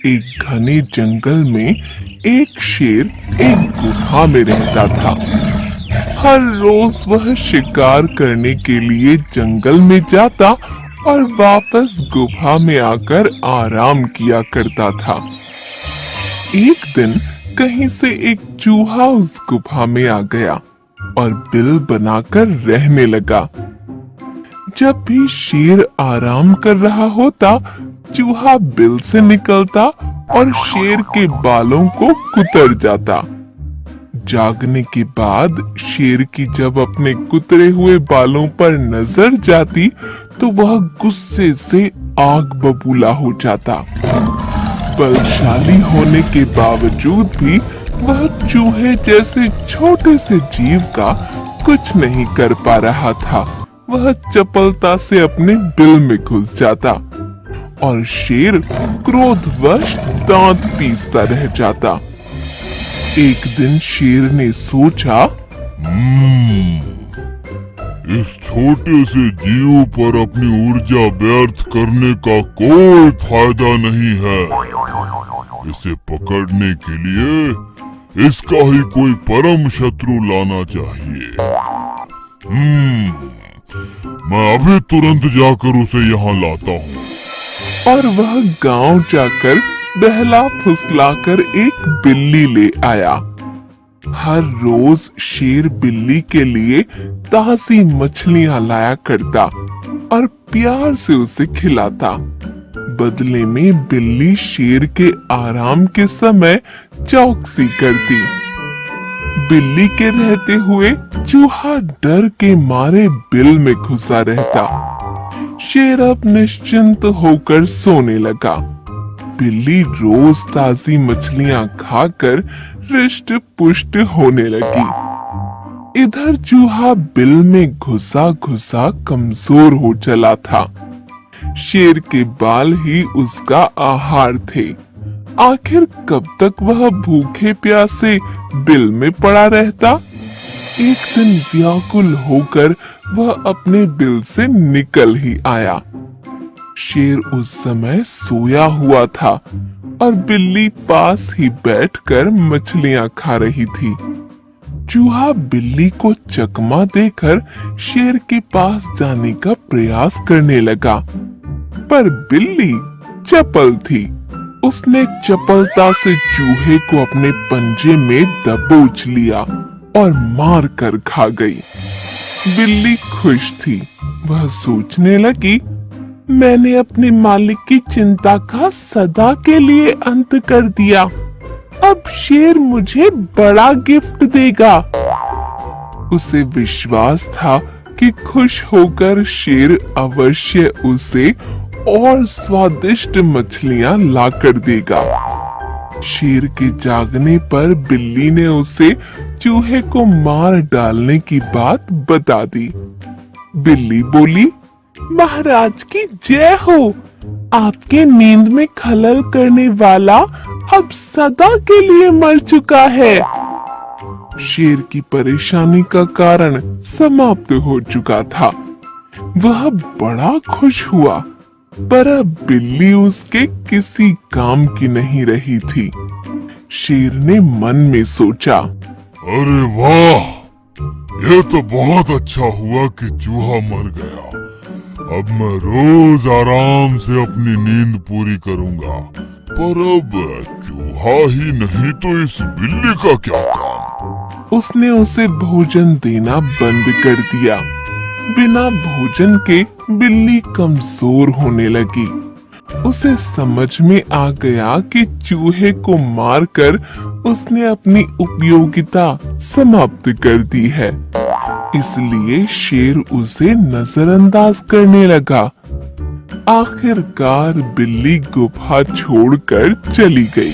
एक घने जंगल में एक शेर एक गुफा में रहता था। हर रोज वह शिकार करने के लिए जंगल में जाता और वापस गुफा में आकर आराम किया करता था। एक दिन कहीं से एक चूहा उस गुफा में आ गया और बिल बनाकर रहने लगा। जब भी शेर आराम कर रहा होता, चूहा बिल से निकलता और शेर के बालों को कुतर जाता। जागने के बाद शेर की जब अपने कुतरे हुए बालों पर नजर जाती तो वह गुस्से से आग बबूला हो जाता। बलशाली होने के बावजूद भी वह चूहे जैसे छोटे से जीव का कुछ नहीं कर पा रहा था। वह चपलता से अपने बिल में घुस जाता और शेर क्रोधवश दांत पीसता रह जाता। एक दिन शेर ने सोचा, इस छोटे से जीव पर अपनी ऊर्जा व्यर्थ करने का कोई फायदा नहीं है। इसे पकड़ने के लिए इसका ही कोई परम शत्रु लाना चाहिए। मैं अभी तुरंत जाकर उसे यहाँ लाता हूँ। और वह गांव जाकर बहला फुसलाकर एक बिल्ली ले आया। हर रोज शेर बिल्ली के लिए ताजी मछलियां लाया करता और प्यार से उसे खिलाता। बदले में बिल्ली शेर के आराम के समय चौकसी करती। बिल्ली के रहते हुए चूहा डर के मारे बिल में घुसा रहता। शेर अब निश्चिंत होकर सोने लगा। बिल्ली रोज ताजी मछलियां खाकर हृष्ट पुष्ट होने लगी। इधर चूहा बिल में घुसा घुसा कमजोर हो चला था। शेर के बाल ही उसका आहार थे। आखिर कब तक वह भूखे प्यासे बिल में पड़ा रहता। एक दिन व्याकुल होकर वह अपने बिल से निकल ही आया। शेर उस समय सोया हुआ था और बिल्ली पास ही बैठकर मछलियां खा रही थी। चूहा बिल्ली को चकमा देकर शेर के पास जाने का प्रयास करने लगा, पर बिल्ली चपल थी। उसने चपलता से चूहे को अपने पंजे में दबोच लिया और मार कर खा गई। बिल्ली खुश थी। वह सोचने लगी, मैंने अपने मालिक की चिंता का सदा के लिए अंत कर दिया। अब शेर मुझे बड़ा गिफ्ट देगा। उसे विश्वास था कि खुश होकर शेर अवश्य उसे और स्वादिष्ट मछलियां लाकर देगा। शेर के जागने पर बिल्ली ने उसे चूहे को मार डालने की बात बता दी। बिल्ली बोली, महाराज की जय हो। आपके नींद में खलल करने वाला अब सदा के लिए मर चुका है। शेर की परेशानी का कारण समाप्त हो चुका था। वह बड़ा खुश हुआ, पर अब बिल्ली उसके किसी काम की नहीं रही थी। शेर ने मन में सोचा, अरे वाह, ये तो बहुत अच्छा हुआ कि चूहा मर गया। अब मैं रोज आराम से अपनी नींद पूरी करूंगा। पर अब चूहा ही नहीं तो इस बिल्ली का क्या काम। उसने उसे भोजन देना बंद कर दिया। बिना भोजन के बिल्ली कमजोर होने लगी। उसे समझ में आ गया कि चूहे को मारकर उसने अपनी उपयोगिता समाप्त कर दी है। इसलिए शेर उसे नजरअंदाज करने लगा। आखिरकार बिल्ली गुफा छोड़कर चली गई।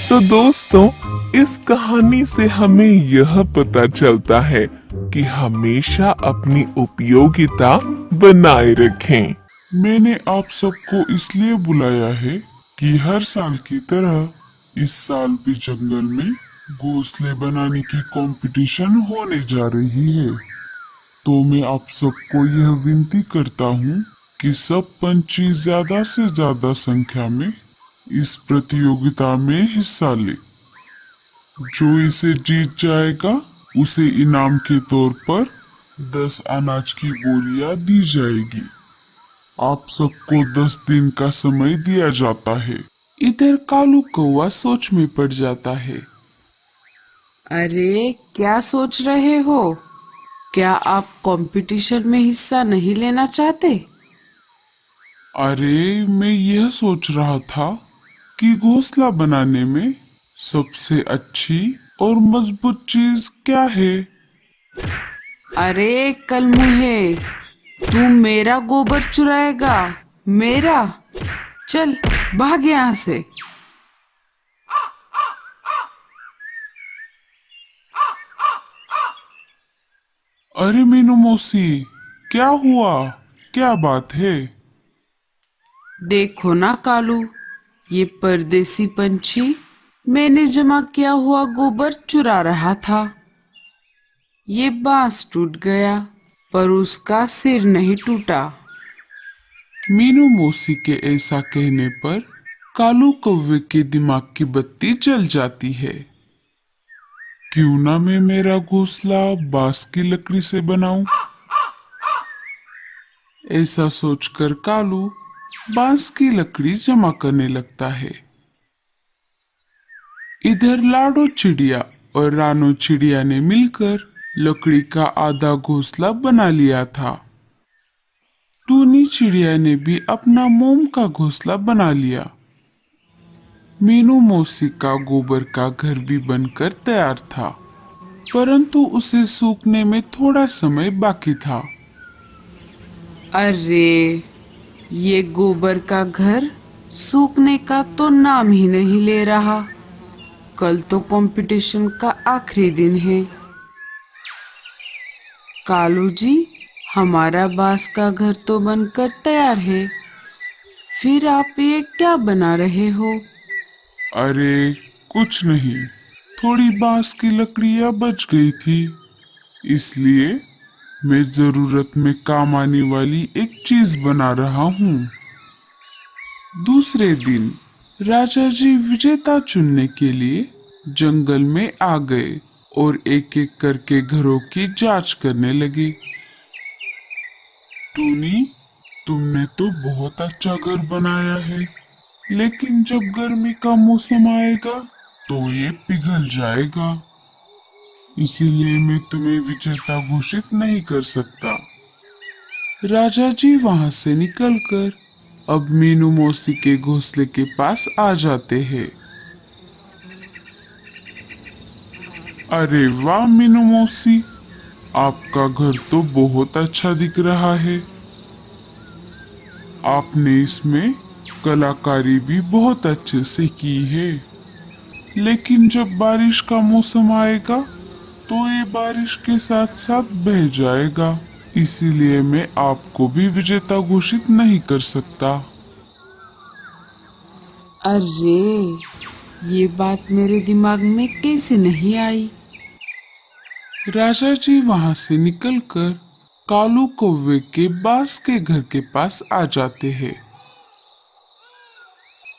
तो दोस्तों, इस कहानी से हमें यह पता चलता है कि हमेशा अपनी उपयोगिता बनाए रखें। मैंने आप सबको इसलिए बुलाया है कि हर साल की तरह इस साल भी जंगल में घोंसले बनाने की कंपटीशन होने जा रही है। तो मैं आप सबको यह विनती करता हूँ कि सब पंछी ज्यादा से ज्यादा संख्या में इस प्रतियोगिता में हिस्सा ले। जो इसे जीत जाएगा उसे इनाम के तौर पर 10 अनाज की बोरियां दी जाएगी। आप सबको 10 दिन का समय दिया जाता है। इधर कालू कौवा सोच में पड़ जाता है। अरे क्या सोच रहे हो? क्या आप कंपटीशन में हिस्सा नहीं लेना चाहते? अरे मैं यह सोच रहा था कि घोंसला बनाने में सबसे अच्छी और मजबूत चीज क्या है। अरे कल मुहे, तू मेरा गोबर चुराएगा? मेरा? चल भाग यहाँ से। अरे मीनू मौसी, क्या हुआ? क्या बात है? देखो ना कालू, ये परदेसी पंछी मैंने जमा किया हुआ गोबर चुरा रहा था। ये बांस टूट गया पर उसका सिर नहीं टूटा। मीनू मौसी के ऐसा कहने पर कालू कौवे के दिमाग की बत्ती जल जाती है। क्यों ना मैं मेरा घोंसला बांस की लकड़ी से बनाऊं? ऐसा सोचकर कालू बांस की लकड़ी जमा करने लगता है। इधर लाडो चिड़िया और रानो चिड़िया ने मिलकर लकड़ी का आधा घोंसला बना लिया था। टूनी चिड़िया ने भी अपना मोम का घोंसला बना लिया। मीनू मौसी का गोबर का घर भी बनकर तैयार था, परंतु उसे सूखने में थोड़ा समय बाकी था। अरे ये गोबर का घर सूखने का तो नाम ही नहीं ले रहा। कल तो कंपटीशन का आखिरी दिन है। कालू जी, हमारा बांस का घर तो बनकर तैयार है, फिर आप ये क्या बना रहे हो? अरे कुछ नहीं, थोड़ी बांस की लकड़ियां बच गई थी, इसलिए मैं जरूरत में काम आने वाली एक चीज बना रहा हूँ। दूसरे दिन राजा जी विजेता चुनने के लिए जंगल में आ गए और एक एक करके घरों की जांच करने लगे। टूनी, तुमने तो बहुत अच्छा घर बनाया है, लेकिन जब गर्मी का मौसम आएगा तो ये पिघल जाएगा, इसीलिए मैं तुम्हें विजेता घोषित नहीं कर सकता। राजा जी वहां से निकलकर अब मीनू मौसी के घोंसले के पास आ जाते हैं। अरे वाह मीनू मौसी, आपका घर तो बहुत अच्छा दिख रहा है। आपने इसमें कलाकारी भी बहुत अच्छे से की है, लेकिन जब बारिश का मौसम आएगा तो ये बारिश के साथ साथ बह जाएगा, इसीलिए मैं आपको भी विजेता घोषित नहीं कर सकता। अरे ये बात मेरे दिमाग में कैसे नहीं आई? राजा जी वहां से निकलकर कालू कौवे के बांस के घर के पास आ जाते हैं।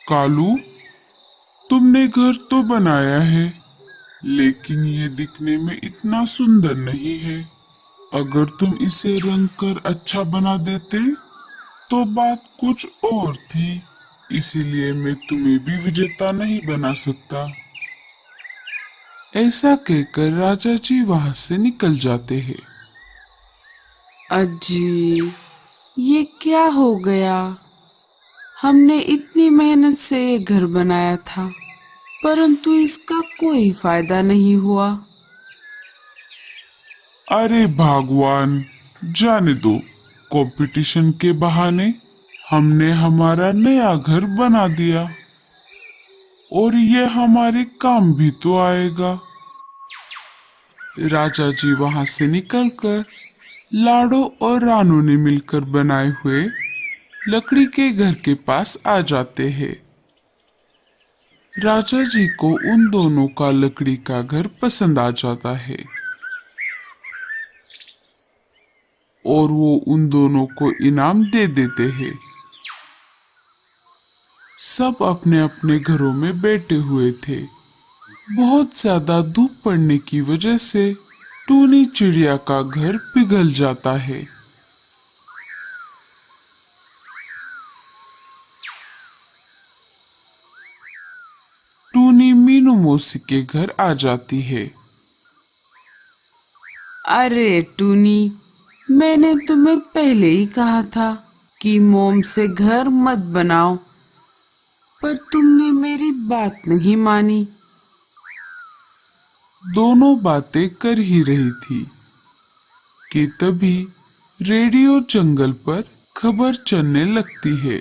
कालू, तुमने घर तो बनाया है, लेकिन ये दिखने में इतना सुंदर नहीं है। अगर तुम इसे रंग कर अच्छा बना देते तो बात कुछ और थी, इसीलिए मैं तुम्हें भी विजेता नहीं बना सकता। ऐसा कहकर राजा जी वहां से निकल जाते हैं। अजी, ये क्या हो गया? हमने इतनी मेहनत से ये घर बनाया था, परंतु इसका कोई फायदा नहीं हुआ। अरे भगवान, जाने दो। कंपटीशन के बहाने हमने हमारा नया घर बना दिया और ये हमारे काम भी तो आएगा। राजा जी वहां से निकलकर लाडो और रानू ने मिलकर बनाए हुए लकड़ी के घर के पास आ जाते हैं। राजा जी को उन दोनों का लकड़ी का घर पसंद आ जाता है और वो उन दोनों को इनाम दे देते हैं। सब अपने अपने घरों में बैठे हुए थे। बहुत ज्यादा धूप पड़ने की वजह से टूनी चिड़िया का घर पिघल जाता है। टूनी मीनू मौसी के घर आ जाती है। अरे टूनी, मैंने तुम्हें पहले ही कहा था कि मोम से घर मत बनाओ, पर तुमने मेरी बात नहीं मानी। दोनों बातें कर ही रही थी कि तभी रेडियो जंगल पर खबर चलने लगती है।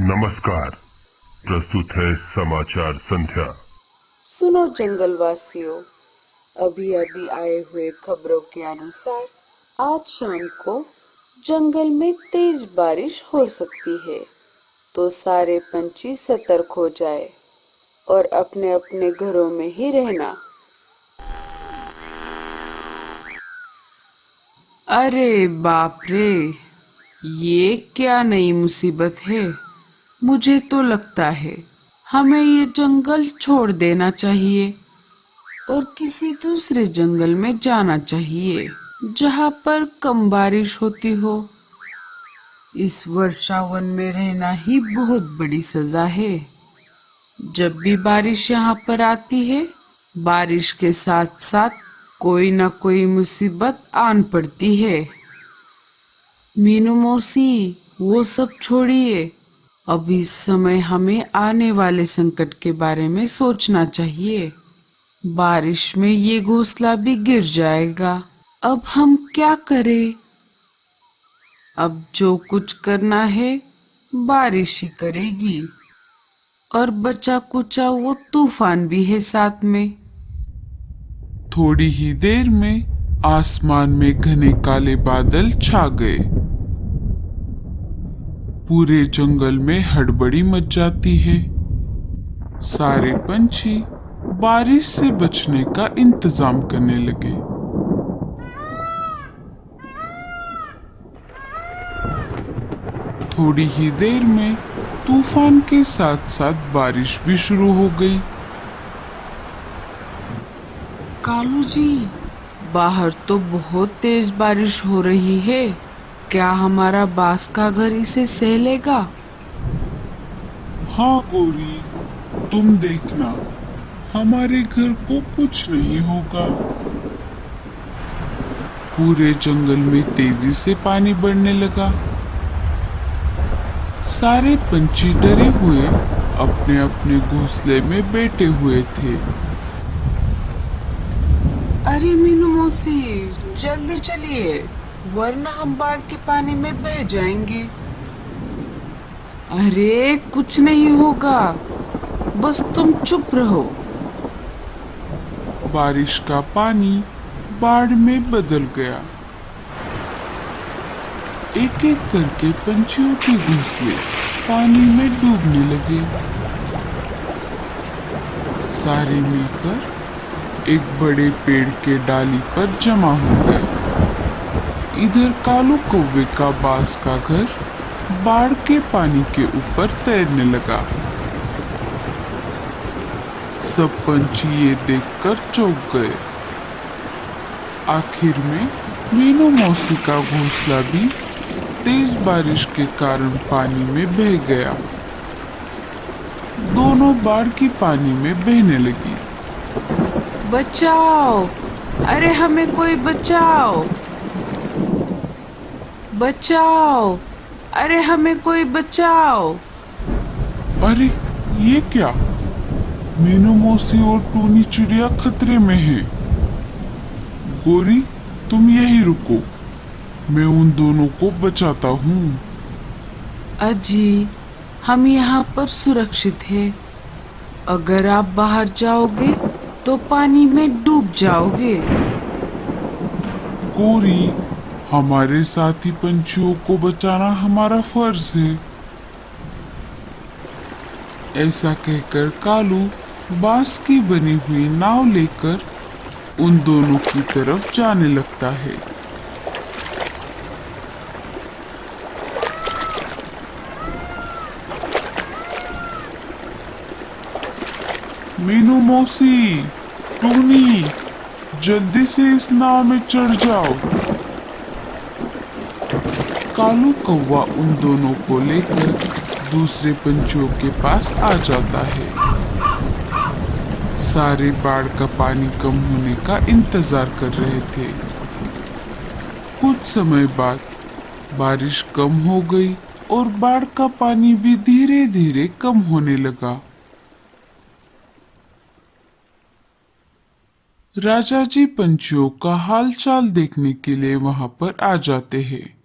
नमस्कार, प्रस्तुत है समाचार संध्या। सुनो जंगलवासियों, अभी अभी आए हुए खबरों के अनुसार आज शाम को जंगल में तेज बारिश हो सकती है, तो सारे पंछी सतर्क हो जाए और अपने अपने घरों में ही रहना। अरे बाप रे, ये क्या नई मुसीबत है। मुझे तो लगता है हमें ये जंगल छोड़ देना चाहिए और किसी दूसरे जंगल में जाना चाहिए जहाँ पर कम बारिश होती हो। इस वर्षावन में रहना ही बहुत बड़ी सजा है। जब भी बारिश यहाँ पर आती है, बारिश के साथ साथ कोई ना कोई मुसीबत आन पड़ती है। मीनू मौसी, वो सब छोड़िए, अब इस समय हमें आने वाले संकट के बारे में सोचना चाहिए। बारिश में ये घोंसला भी गिर जाएगा। अब हम क्या करें? अब जो कुछ करना है बारिश ही करेगी, और बचा कुचा वो तूफान भी है साथ में। थोड़ी ही देर में आसमान में घने काले बादल छा गए। पूरे जंगल में हड़बड़ी मच जाती है। सारे पंछी बारिश से बचने का इंतजाम करने लगे। थोड़ी ही देर में तूफान के साथ साथ बारिश भी शुरू हो गई। कालू जी, बाहर तो बहुत तेज बारिश हो रही है। क्या हमारा बांस का घर इसे सह लेगा? हाँ गोरी, तुम देखना, हमारे घर को कुछ नहीं होगा। पूरे जंगल में तेजी से पानी बढ़ने लगा। सारे पंछी डरे हुए अपने अपने घोंसले में बैठे हुए थे। अरे मीनू मौसी, जल्दी चलिए, वरना हम बाढ़ के पानी में बह जाएंगे। अरे कुछ नहीं होगा, बस तुम चुप रहो। बारिश का पानी बाढ़ में बदल गया। एक एक करके पंछियों के घोंसले पानी में डूबने लगे। सारे मिलकर एक बड़े पेड़ के डाली पर जमा हो गए। इधर कालू कौवे का बांस का घर बाढ़ के पानी के ऊपर तैरने लगा। सब पंछी ये देखकर चौंक गए। आखिर में मीनू मौसी का घोंसला भी तेज बारिश के कारण पानी में बह गया। दोनों बाढ़ की पानी में बहने लगी। बचाओ! अरे हमें कोई बचाओ! बचाओ! अरे हमें कोई बचाओ! अरे ये क्या? मीनू मौसी और टूनी चिड़िया खतरे में है। गोरी, तुम यही रुको, मैं उन दोनों को बचाता हूँ। अजी, हम यहाँ पर सुरक्षित हैं। अगर आप बाहर जाओगे तो पानी में डूब जाओगे। गोरी, हमारे साथी पंछियों को बचाना हमारा फर्ज है। ऐसा कहकर कालू बांस की बनी हुई नाव लेकर उन दोनों की तरफ जाने लगता है। मीनू मौसी, टूनी, जल्दी से इस नाव में चढ़ जाओ। कालू कौवा उन दोनों को लेकर दूसरे पंछियों के पास आ जाता है। सारे बाढ़ का पानी कम होने का इंतजार कर रहे थे। कुछ समय बाद बारिश कम हो गई और बाढ़ का पानी भी धीरे धीरे कम होने लगा। राजा जी पंछियों का हालचाल देखने के लिए वहां पर आ जाते हैं।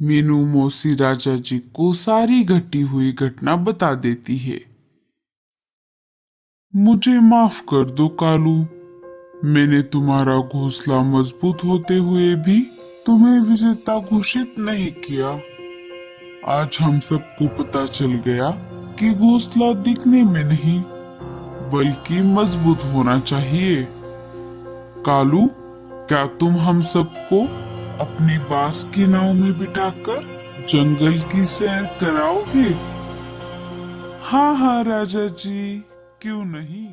मीनू मौसी राजा जी को सारी घटी हुई घटना बता देती है। मुझे माफ कर दो कालू, मैंने तुम्हारा घोंसला मजबूत होते हुए भी तुम्हें विजेता घोषित नहीं किया। आज हम सबको पता चल गया कि घोंसला दिखने में नहीं बल्कि मजबूत होना चाहिए। कालू, क्या तुम हम सबको अपनी बांस की नाव में बिठाकर जंगल की सैर कराओगे? हाँ हाँ राजा जी, क्यों नहीं।